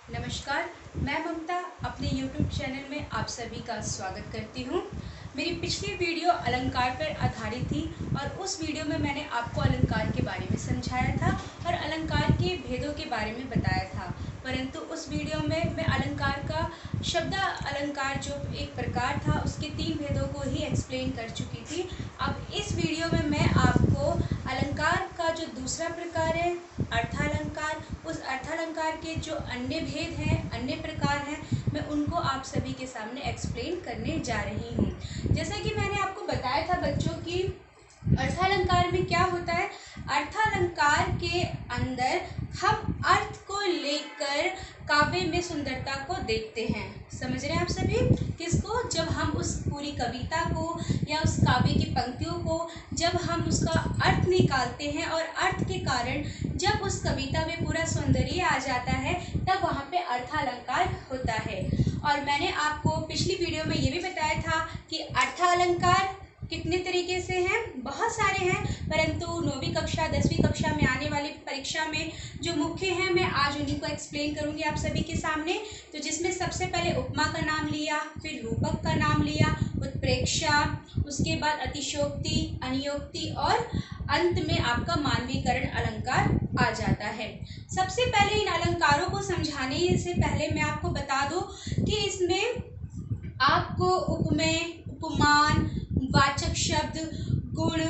नमस्कार, मैं ममता अपने YouTube चैनल में आप सभी का स्वागत करती हूँ। मेरी पिछली वीडियो अलंकार पर आधारित थी और उस वीडियो में मैंने आपको अलंकार के बारे में समझाया था और अलंकार के भेदों के बारे में बताया था। परंतु उस वीडियो में मैं अलंकार का शब्द अलंकार जो एक प्रकार था उसके 3 भेदों को ही एक्सप्लेन कर चुकी थी। अब इस वीडियो में मैं आपको अलंकार का जो दूसरा प्रकार है अर्थालंकार, उस अर्थालंकार के जो अन्य भेद हैं, अन्य प्रकार हैं, मैं उनको आप सभी के सामने एक्सप्लेन करने जा रही हूँ। जैसा कि मैंने आपको बताया था बच्चों की अर्थालंकार में क्या होता है। अर्थालंकार के अंदर हम अर्थ को लेकर काव्य में सुंदरता को देखते हैं। समझ रहे हैं आप सभी किसको? जब हम उस पूरी कविता को या उस काव्य की पंक्तियों को जब हम उसका अर्थ निकालते हैं और अर्थ के कारण जब उस कविता में पूरा सौंदर्य आ जाता है तब वहाँ पे अर्थालंकार होता है। और मैंने आपको पिछली वीडियो में ये भी बताया था कि अर्थालंकार कितने तरीके से हैं, बहुत सारे हैं, परंतु 9वीं कक्षा 10वीं कक्षा में आने वाली परीक्षा में जो मुख्य हैं मैं आज उन्हीं को एक्सप्लेन करूंगी आप सभी के सामने। तो जिसमें सबसे पहले उपमा का नाम लिया, फिर रूपक का नाम लिया, उत्प्रेक्षा, उसके बाद अतिशयोक्ति, अनियोक्ति और अंत में आपका मानवीकरण अलंकार आ जाता है। सबसे पहले इन अलंकारों को समझाने से पहले मैं आपको बता दूं कि इसमें आपको उपमेय, उपमान, वाचक शब्द, गुण,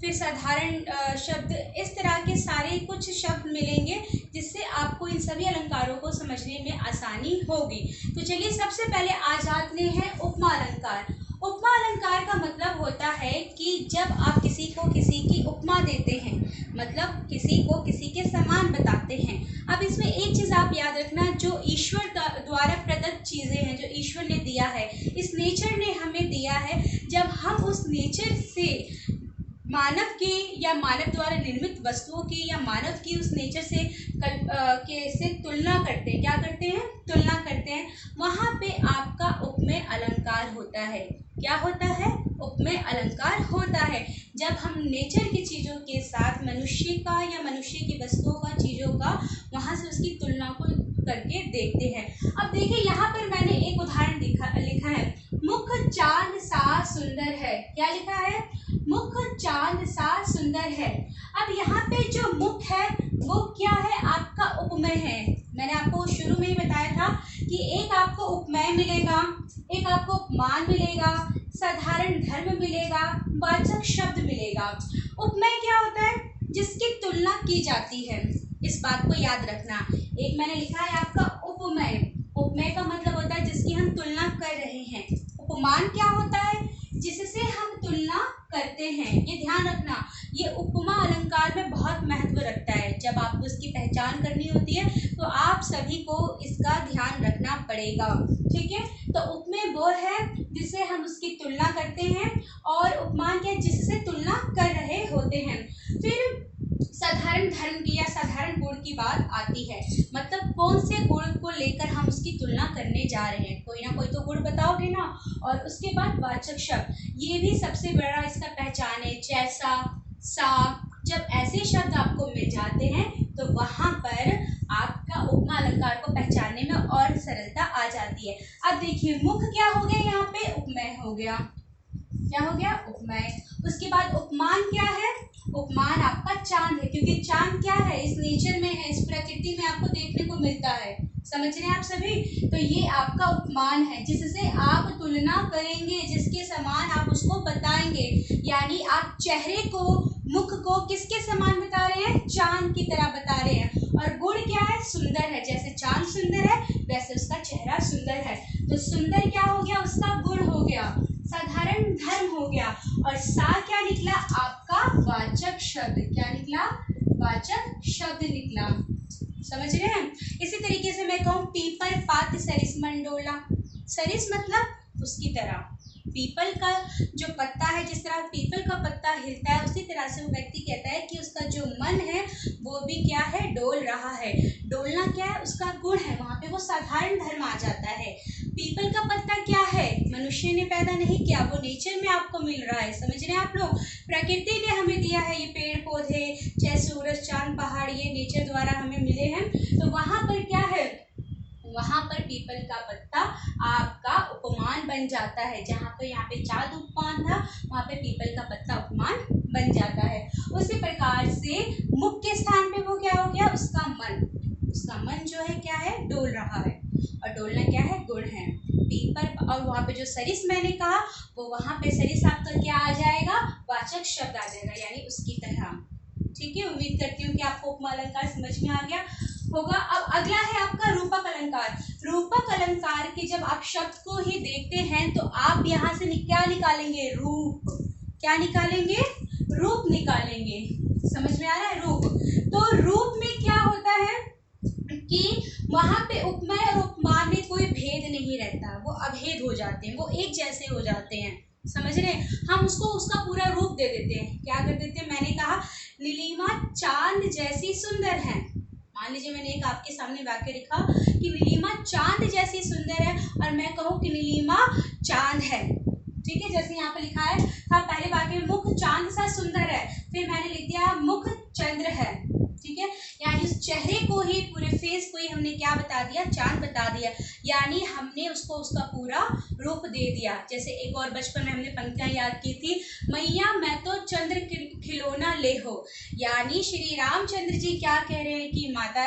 फिर साधारण शब्द, इस तरह के सारे कुछ शब्द मिलेंगे जिससे आपको इन सभी अलंकारों को समझने में आसानी होगी। तो चलिए सबसे पहले आ जाते हैं उपमा अलंकार। उपमा अलंकार का मतलब होता है कि जब आप किसी को किसी की उपमा देते हैं, मतलब किसी को किसी के समान बताते हैं। अब इसमें एक चीज़ आप याद रखना, जो ईश्वर द्वारा प्रदत्त चीज़ें हैं, जो ईश्वर ने दिया है, इस नेचर ने हमें दिया है, जब हम उस नेचर से मानव की या मानव द्वारा निर्मित वस्तुओं की या मानव की उस नेचर से तुलना करते हैं, क्या करते हैं? तुलना करते हैं। वहाँ पे आपका उपमेय अलंकार होता है। क्या होता है? उपमेय अलंकार होता है। जब हम नेचर की चीज़ों के साथ मनुष्य का या मनुष्य की वस्तुओं का, चीज़ों का, वहाँ से उसकी तुलना को करके देखते हैं। अब देखिए यहाँ पर मैंने एक उदाहरण लिखा है, मुख चांद सा सुंदर है। क्या लिखा है? मुख चांद सा सुंदर है। अब यहाँ पे जो मुख है वो क्या है? आपका उपमेय है। मैंने आपको शुरू में ही बताया था कि एक आपको उपमेय मिलेगा, एक आपको उपमान मिलेगा, साधारण धर्म मिलेगा, वाचक शब्द मिलेगा। उपमेय क्या होता है? जिसकी तुलना की जाती है। इस बात को याद रखना। एक मैंने लिखा है आपका उपमेय। उपमेय का मतलब होता है जिसकी हम तुलना कर रहे हैं। उपमान क्या होता है? जिससे हम तुलना करते हैं। ये ध्यान रखना, ये उपमा अलंकार में बहुत महत्व रखता है। जब आपको इसकी पहचान करनी होती है तो आप सभी को इसका ध्यान रखना पड़ेगा, ठीक है? तो उपमेय वो है जिससे हम उसकी तुलना करते हैं और उपमान क्या है? जिससे तुलना कर रहे होते हैं। फिर साधारण धर्म की या साधारण गुण की बात आती है, मतलब कौन से गुण को लेकर हम उसकी तुलना करने जा रहे हैं। कोई ना कोई तो गुण बताओगे ना। और उसके बाद वाचक शब्द, ये भी सबसे बड़ा इसका पहचान है। जैसा, सा, जब ऐसे शब्द आपको मिल जाते हैं तो वहाँ पर आपका उपमा अलंकार को पहचानने में और सरलता आ जाती है। अब देखिए मुख क्या हो गया? यहाँ पे उपमेय हो गया। क्या हो गया? उपमेय। उसके बाद उपमान क्या है? उपमान आपका चांद है, क्योंकि चांद क्या है? इस नेचर में है, इस प्रकृति में आपको देखने को मिलता है। समझ रहे हैं आप सभी? तो ये आपका उपमान है जिससे आप तुलना करेंगे, जिसके समान आप उसको बताएंगे। यानी आप चेहरे को, मुख को किसके समान बता रहे हैं? चांद की तरह बता रहे हैं। और गुण क्या है? सुंदर है। जैसे चांद सुंदर है वैसे उसका चेहरा सुंदर है। तो सुंदर क्या हो गया? उसका गुण हो गया। साधारण धर्म हो गया। और सा क्या निकला? आपका वाचक शब्द। क्या निकला? वाचक शब्द निकला। समझ रहे हैं? इसी तरीके से मैं कहूँ पीपल पात सरिस मंडोला। सरिस मतलब उसकी तरह। पीपल का जो पत्ता है, जिस तरह पीपल का पत्ता हिलता है उसी तरह से वो व्यक्ति कहता है कि उसका जो मन है वो भी क्या है? डोल रहा है। डोलना क्या है? उसका गुण है। वहाँ पे वो साधारण धर्म आ जाता है। पीपल का पत्ता क्या है? मनुष्य ने पैदा नहीं किया, वो नेचर में आपको मिल रहा है। समझ रहे हैं आप लोग? प्रकृति ने हमें दिया है, ये पेड़ पौधे चाहे सूरज चांद पहाड़, ये नेचर द्वारा हमें मिले हैं। तो वहाँ पर क्या है? पीपल का पत्ता आपका उपमान बन जाता है। जहाँ पे यहाँ पे चाँद उपमान था, वहाँ पे पीपल का पत्ता उपमान बन जाता है। उसी प्रकार से मुख के स्थान पे वो क्या हो गया, उसका मन जो है क्या है, डोल रहा है, और डोलना क्या है, गुण है। पीपल, और वहाँ पे जो सरिस मैंने कहा, वो वहाँ पे सरिस आपका क्या आ जाएगा, वाचक शब्द आ जाएगा, यानी उसकी तरह। ठीक है, उम्मीद करती हूँ कि आपको उपमा अलंकार समझ में आ गया होगा। अब अगला है आपका रूपक अलंकार। रूपक अलंकार के जब आप शब्द को ही देखते हैं तो आप यहाँ से क्या निकालेंगे, रूप। क्या निकालेंगे, रूप निकालेंगे। समझ में आ रहा है, रूप। तो रूप में क्या होता है कि वहां पे उपमेय और उपमान में कोई भेद नहीं रहता, वो अभेद हो जाते हैं, वो एक जैसे हो जाते हैं। समझ रहे हैं, हम उसको उसका पूरा रूप दे देते हैं। क्या कर देते हैं, मैंने कहा नीलिमा चांद जैसी सुंदर है। मान लीजिए मैंने एक आपके सामने वाक्य लिखा कि नीलिमा चांद जैसी सुंदर है, और मैं कहूँ कि नीलिमा चांद है। ठीक है, जैसे यहाँ पे लिखा है था पहले वाक्य में मुख चांद सा सुंदर है, फिर मैंने लिख दिया मुख चंद्र है। ठीक है, यानी उस चेहरे को ही, पूरे फेस को ही हमने क्या बता दिया, चांद बता दिया, यानी हमने उसको उसका पूरा रूप दे दिया। जैसे एक और बचपन में हमने पंक्तियां याद की थी, मैया मैं तो चंद्र खिलौना ले हो, यानी श्री रामचंद्र जी क्या कह रहे हैं कि माता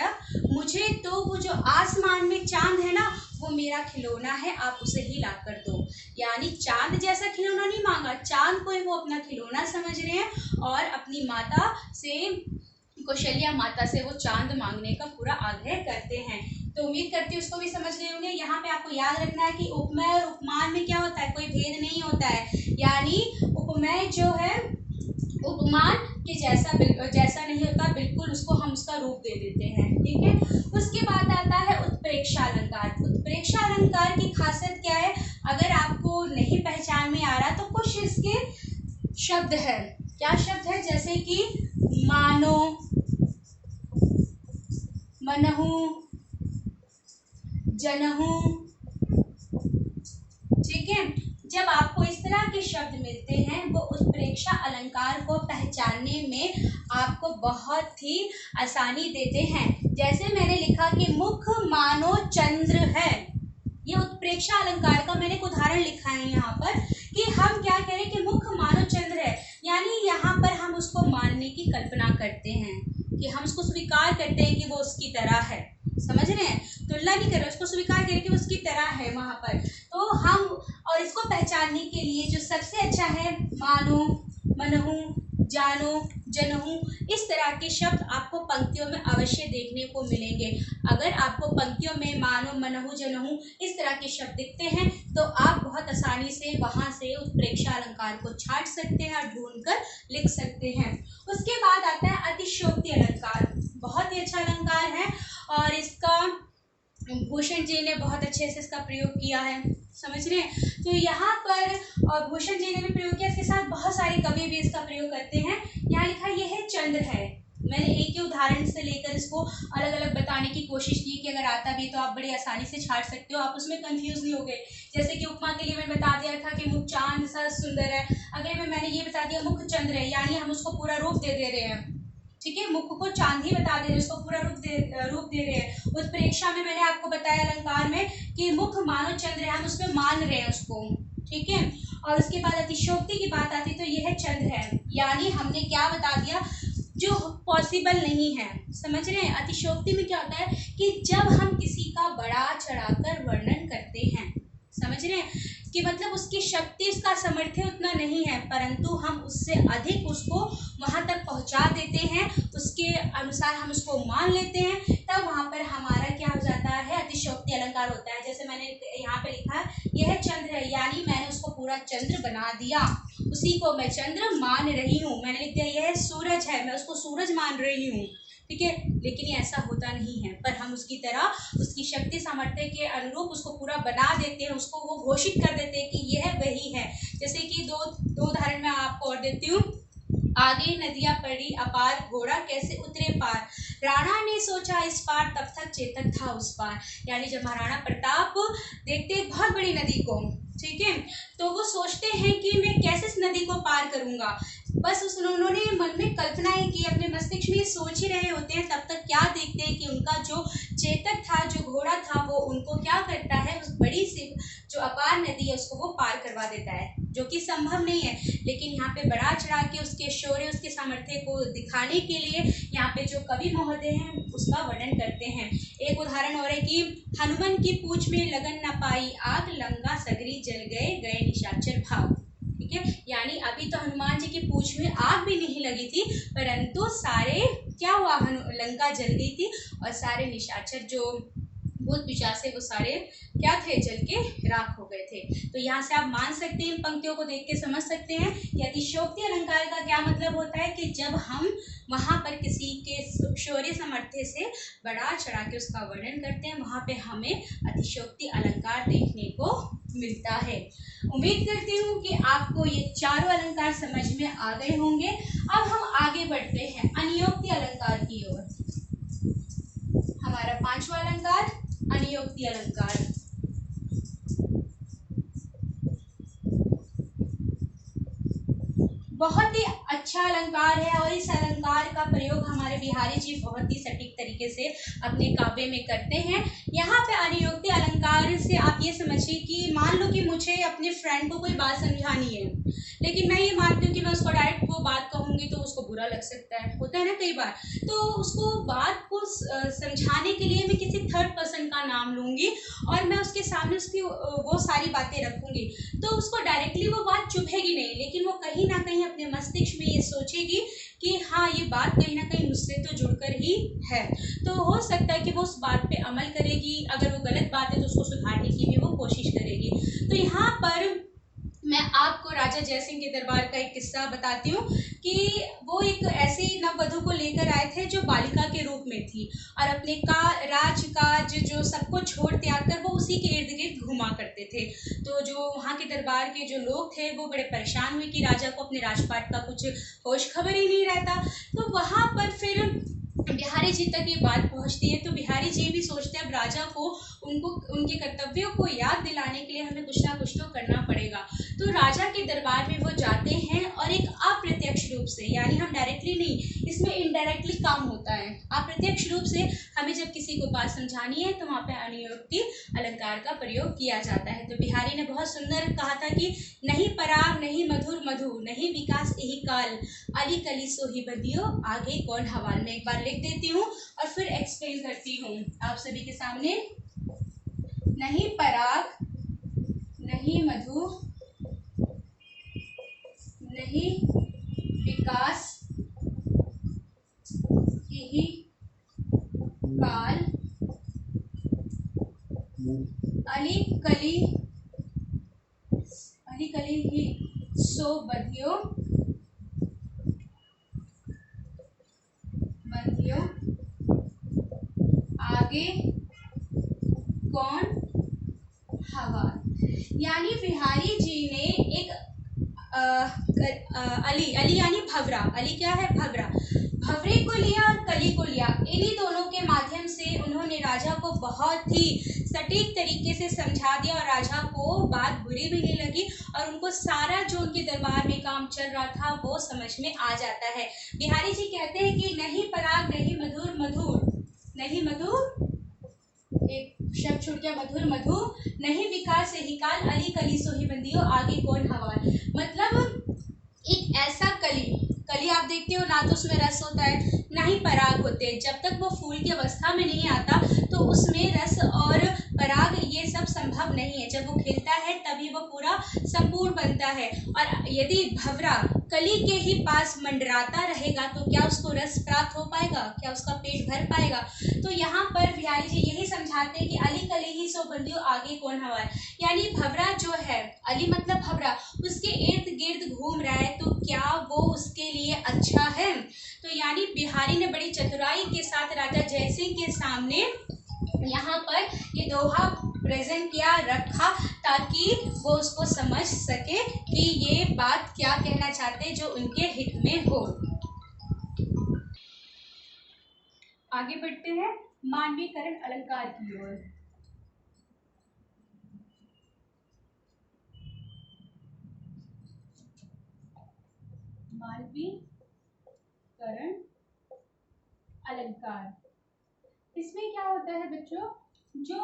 मुझे तो वो जो आसमान में चांद है ना, वो मेरा खिलौना है, आप उसे ही ला कर दो। यानी चांद जैसा खिलौना नहीं मांगा, चांद को ही वो अपना खिलौना समझ रहे हैं, और अपनी माता से, कौशल्या माता से वो चांद मांगने का पूरा आग्रह करते हैं। तो उम्मीद करती हूँ उसको भी समझ गए होंगे। यहाँ पे आपको याद रखना है कि उपमेय और उपमान में क्या होता है, कोई भेद नहीं होता है। यानी उपमेय जो है उपमान के जैसा नहीं होता, बिल्कुल उसको हम उसका रूप दे देते हैं। ठीक है, उसके बाद आता है उत्प्रेक्षा अलंकार। उत्प्रेक्षा अलंकार की खासियत क्या है, अगर आपको नहीं पहचान में आ रहा तो कुछ इसके शब्द है। क्या शब्द है, जैसे कि मानो, मनहु, जनहु। ठीक है, जब आपको इस तरह के शब्द मिलते हैं, वो उत्प्रेक्षा अलंकार को पहचानने में आपको बहुत ही आसानी देते हैं। जैसे मैंने लिखा कि मुख मानो चंद्र है, ये उत्प्रेक्षा अलंकार का मैंने एक उदाहरण लिखा है यहाँ पर, कि हम क्या कह रहे हैं कि मुख मानो चंद्र है, यानी यहाँ पर हम उसको मानने की कल्पना करते हैं, कि हम उसको स्वीकार करते हैं कि वो उसकी तरह है। समझ रहे हैं, तुलना नहीं कर रहे, उसको स्वीकार करें कि वो उसकी तरह है वहाँ पर। तो हम, और इसको पहचानने के लिए जो सबसे अच्छा है, मानो, मनहु, जानो, जनहु, इस तरह के शब्द आपको पंक्तियों में अवश्य देखने को मिलेंगे। अगर आपको पंक्तियों में मानो, मनहु, जनहु इस तरह के शब्द दिखते हैं तो आप बहुत आसानी से वहाँ से उत्प्रेक्षा अलंकार को छांट सकते हैं और ढूंढकर लिख सकते हैं। उसके बाद आता है अतिशयोक्ति अलंकार। बहुत ही अच्छा अलंकार है, और इसका भूषण जी ने बहुत अच्छे से इसका प्रयोग किया है। समझ रहे हैं, तो यहाँ पर, और भूषण जी ने भी प्रयोग किया, इसके साथ बहुत सारे कवि भी इसका प्रयोग करते हैं। यहाँ लिखा ये है चंद्र है। मैंने एक ही उदाहरण से लेकर इसको अलग अलग बताने की कोशिश की कि अगर आता भी तो आप बड़ी आसानी से छाट सकते हो, आप उसमें कंफ्यूज नहीं हो गए। जैसे कि उपमा के लिए मैंने बता दिया था कि मुख चांद सा सुंदर है, अगर मैंने ये बता दिया मुख चंद्र है, यानी हम उसको पूरा रूप दे रहे हैं। ठीक है, मुख को चांद ही बता दे रहे हैं, उसको पूरा रूप दे रहे हैं। उत्प्रेक्षा में मैंने आपको बताया अलंकार में कि मुख मानो चंद्र है, हम उसमें मान रहे हैं उसको। ठीक है, और उसके बाद अतिशयोक्ति की बात आती तो ये है चंद्र है, यानी हमने क्या बता दिया जो पॉसिबल नहीं है। समझ रहे हैं, अतिशयोक्ति में क्या होता है कि जब हम किसी का बड़ा चढ़ाकर वर्णन करते हैं, समझ रहे हैं कि मतलब उसकी शक्ति, उसका सामर्थ्य उतना नहीं है, परंतु हम उससे अधिक उसको वहां तक पहुंचा देते हैं, उसके अनुसार हम उसको मान लेते हैं, तब वहां पर हमारा क्या हो जाता है, अतिशयोक्ति अलंकार होता है। जैसे मैंने यहाँ पे लिखा है यह चंद्र है, यानी मैंने उसको पूरा चंद्र बना दिया, उसी को मैं चंद्र मान रही हूँ। मैंने लिख दिया यह सूरज है, मैं उसको सूरज मान रही हूँ। ठीक है, लेकिन ऐसा होता नहीं है, पर हम उसकी तरह उसकी शक्ति सामर्थ्य के अनुरूप उसको पूरा बना देते हैं, उसको वो घोषित कर देते हैं कि यह वही है। जैसे कि दो उदाहरण मैं आपको और देती हूँ। आगे नदियां पड़ी अपार, घोड़ा कैसे उतरे पार, राणा ने सोचा इस पार, तब तक चेतक था उस पार। यानी जब महाराणा प्रताप देखते एक बहुत बड़ी नदी को, ठीक है, तो वो सोचते हैं कि मैं कैसे इस नदी को पार करूंगा। बस उन्होंने मन में कल्पनाएं की, अपने मस्तिष्क में सोच ही रहे होते हैं, तब तक क्या देखते हैं कि उनका जो चेतक था, जो घोड़ा था, वो उनको क्या करता जो कि संभव नहीं है, लेकिन यहाँ पे बढ़ा चढ़ा के उसके शौर्य, उसके सामर्थ्य को दिखाने के लिए यहाँ पे जो कवि महोदय हैं उसका वर्णन करते हैं। एक उदाहरण और है कि हनुमान की पूछ में लगन न पाई आग, लंका सगरी जल गए, गए निशाचर भाग। ठीक है, यानी अभी तो हनुमान जी की पूछ में आग भी नहीं लगी थी, परंतु सारे क्या हुआ, लंका जल गई थी और सारे निशाचर जो भूत पिशाच से वो सारे क्या थे, जल के राख हो गए थे। तो यहाँ से आप मान सकते हैं, इन पंक्तियों को देख के समझ सकते हैं कि अतिशयोक्ति अलंकार का क्या मतलब होता है कि जब हम वहाँ पर किसी के शौर्य सामर्थ्य से बढ़ा चढ़ा के उसका वर्णन करते हैं, वहाँ पे हमें अतिशयोक्ति अलंकार देखने को मिलता है। उम्मीद करती हूँ कि आपको ये चारों अलंकार समझ में आ गए होंगे। अब हम आगे बढ़ते हैं अनियोक्ति अलंकार की ओर। हमारा पांचवा अलंकार अनियोक्ति अलंकार। बहुत ही अच्छा अलंकार है और इस अलंकार का प्रयोग हमारे बिहारी जी बहुत ही सटीक तरीके से अपने काव्य में करते हैं। यहाँ पे अनियोक्ति अलंकार से आप ये समझिए कि मान लो कि मुझे अपने फ्रेंड को कोई बात समझानी है, लेकिन मैं ये मानती हूँ कि मैं उसको डायरेक्ट वो बात कहूँगी तो उसको बुरा लग सकता है, होता है ना कई बार। तो उसको बात को समझाने के लिए मैं किसी थर्ड पर्सन का नाम लूँगी और मैं उसके सामने उसकी वो सारी बातें रखूँगी, तो उसको डायरेक्टली वो बात चुभेगी नहीं, लेकिन वो कहीं ना कहीं अपने मस्तिष्क में ये सोचेगी कि हाँ, ये बात कहीं ना कहीं मुझसे तो जुड़कर ही है। तो हो सकता है कि वो उस बात पे अमल करेगी, अगर वो गलत बात है तो उसको सुधारने की भी वो कोशिश करेगी। तो यहाँ पर मैं आपको राजा जयसिंह के दरबार का एक किस्सा बताती हूँ कि वो एक ऐसी नववधु को लेकर आए थे जो बालिका के रूप में थी और अपने राजकाज जो सबको छोड़ त्याग कर वो उसी के इर्द गिर्द घुमा करते थे। तो जो वहाँ के दरबार के जो लोग थे वो बड़े परेशान हुए कि राजा को अपने राजपाट का कुछ होश खबर ही नहीं रहता। तो वहाँ पर फिर बिहारी जी तक ये बात पहुंचती है, तो बिहारी जी भी सोचते हैं अब राजा को उनको उनके कर्तव्यों को याद दिलाने के लिए हमें कुछ ना कुछ तो करना पड़ेगा। तो राजा के दरबार में वो जाते हैं और एक अप्रत्यक्ष रूप से, यानी हम डायरेक्टली नहीं, इसमें इनडायरेक्टली काम होता है, अप्रत्यक्ष रूप से हमें जब किसी को बात समझानी है तो वहाँ पे अनियोक्ति अलंकार का प्रयोग किया जाता है। तो बिहारी ने बहुत सुंदर कहा था कि नहीं पराग नहीं मधुर मधु, नहीं विकास यही काल, अली कली सोही बदियो आगे कौन हवाल। में एक बार लिख देती हूँ और फिर एक्सप्लेन करती हूँ आप सभी के सामने। नहीं पराग नहीं मधु, नहीं विकास यही काल, अली कली ही सो बधियो आगे कौन हवा। यानी बिहारी जी ने एक अली यानी भवरा, अली क्या है, भवरा, भवरे को लिया और कली को लिया, इन्हीं दोनों के माध्यम से उन्होंने राजा को बहुत ही सटीक तरीके से समझा दिया और राजा को बात बुरी भी नहीं लगी और उनको सारा जो उनके दरबार में काम चल रहा था वो समझ में आ जाता है। बिहारी जी कहते हैं कि नहीं पराग नहीं मधुर मधुर, नहीं मधुर एक शब्द छूट गया, मधुर मधु, नहीं विकास यही काल, अली कली सोही बंदियो आगे कौन हवाल। मतलब एक ऐसा कली आप देखते हो ना तो उसमें रस होता है ना ही पराग होते हैं, जब तक वो फूल की अवस्था में नहीं आता तो उसमें रस और पराग ये सब संभव नहीं है। जब वो खिलता है तभी वो पूरा संपूर्ण बनता है और यदि भवरा कली के ही पास मंडराता रहेगा तो क्या उसको रस प्राप्त हो पाएगा, क्या उसका पेट भर पाएगा। तो यहाँ पर बिहारी जी यही समझाते हैं कि अली कली ही सो बंदियो आगे कौन हवाल, यानी भवरा जो है, अली मतलब भवरा, उसके इर्द गिर्द घूम रहा है तो क्या वो उसके लिए अच्छा है। तो यानी बिहारी ने बड़ी चतुराई के साथ राजा जयसिंह के सामने यहाँ पर ये दोहा प्रेजेंट किया, रखा, ताकि वो उसको समझ सके कि ये बात क्या कहना चाहते जो उनके हित में हो। आगे बढ़ते हैं मानवीकरण अलंकार की ओर। मानवीकरण अलंकार, इसमें क्या होता है बच्चों, जो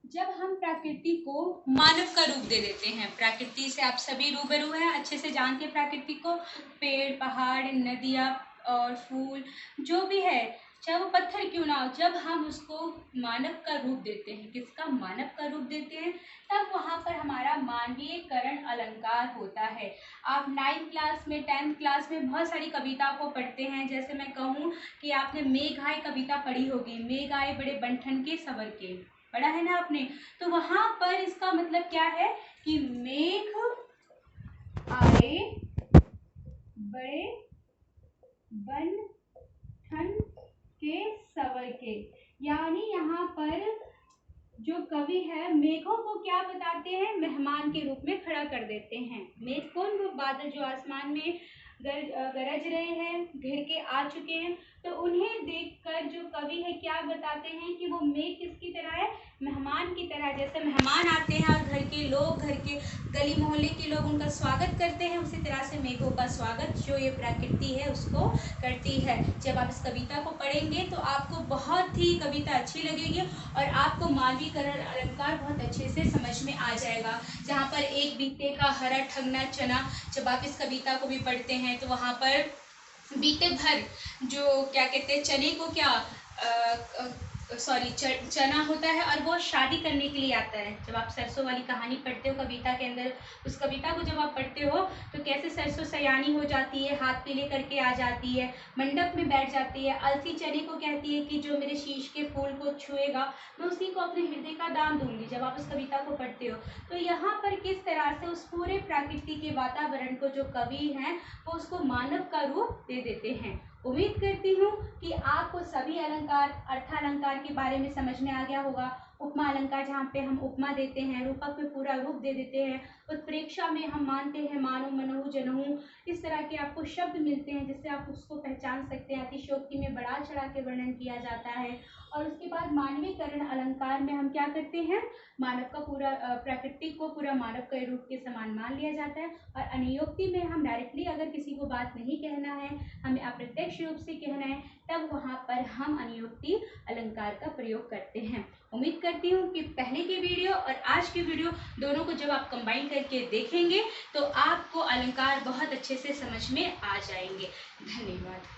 जब हम प्रकृति को मानव का रूप दे देते हैं, प्रकृति से आप सभी रूबरू हैं, अच्छे से जानते हैं प्रकृति को, पेड़ पहाड़ नदियाँ और फूल जो भी है, चाहे वो पत्थर क्यों ना हो, जब हम उसको मानव का रूप देते हैं, किसका, मानव का रूप देते हैं, तब वहाँ पर हमारा मानवीयकरण अलंकार होता है। आप 9th क्लास में 10th क्लास में बहुत सारी कविता को पढ़ते हैं। जैसे मैं कहूँ कि आपने मेघ आए कविता पढ़ी होगी, मेघ आए बड़े बंठन के सवर के, पढ़ा है ना आपने। तो वहां पर इसका मतलब क्या है कि मेघ आए बड़े बंठन के सवर के, यानी यहाँ पर जो कवि है मेघों को क्या बताते हैं, मेहमान के रूप में खड़ा कर देते हैं। मेघ कौन, वो बादल जो आसमान में गरज रहे हैं, घिर के आ चुके हैं, तो उन्हें देखकर जो कवि है क्या बताते हैं कि वो मेघ किसकी तरह है, मेहमान की तरह। जैसे मेहमान आते हैं और घर के लोग, घर के गली मोहल्ले के लोग उनका स्वागत करते हैं, उसी तरह से मेघों का स्वागत जो ये प्रकृति है उसको करती है। जब आप इस कविता को पढ़ेंगे तो आपको बहुत ही कविता अच्छी लगेगी और आपको मानवीकरण अलंकार बहुत अच्छे से समझ में आ जाएगा। जहाँ पर एक बीते का हरा ठगना चना, जब आप इस कविता को भी पढ़ते हैं तो वहाँ पर बीते भर जो क्या कहते हैं चने को, क्या चना होता है और वो शादी करने के लिए आता है। जब आप सरसों वाली कहानी पढ़ते हो कविता के अंदर, उस कविता को जब आप पढ़ते हो तो कैसे सरसों सयानी हो जाती है, हाथ पीले करके आ जाती है, मंडप में बैठ जाती है, अलसी चने को कहती है कि जो मेरे शीश के फूल को छुएगा मैं उसी को अपने हृदय का दान दूंगी। जब आप उस कविता को पढ़ते हो तो यहाँ पर किस तरह से उस पूरे प्रकृति के वातावरण को जो कवि हैं वो उसको मानव का रूप दे देते हैं। उम्मीद करती हूँ कि आपको सभी अलंकार, अर्थालंकार के बारे में समझ में आ गया होगा। उपमा अलंकार जहाँ पे हम उपमा देते हैं, रूपक में पूरा रूप दे देते हैं, उत्प्रेक्षा में हम मानते हैं मानो मनहु जनहु, इस तरह के आपको शब्द मिलते हैं जिससे आप उसको पहचान सकते हैं। अतिशयोक्ति में बढ़ा चढ़ा के वर्णन किया जाता है। और उसके बाद मानवीकरण अलंकार में हम क्या करते हैं, मानव का पूरा, प्रकृति को पूरा मानव के रूप के समान मान लिया जाता है। और अनुयोक्ति में हम डायरेक्टली अगर किसी को बात नहीं कहना है, हमें अप्रत्यक्ष रूप से कहना है, तब वहाँ पर हम अनुयोक्ति अलंकार का प्रयोग करते हैं। उम्मीद करती हूँ कि पहले की वीडियो और आज की वीडियो दोनों को जब आप कंबाइन करके देखेंगे तो आपको अलंकार बहुत अच्छे से समझ में आ जाएंगे। धन्यवाद।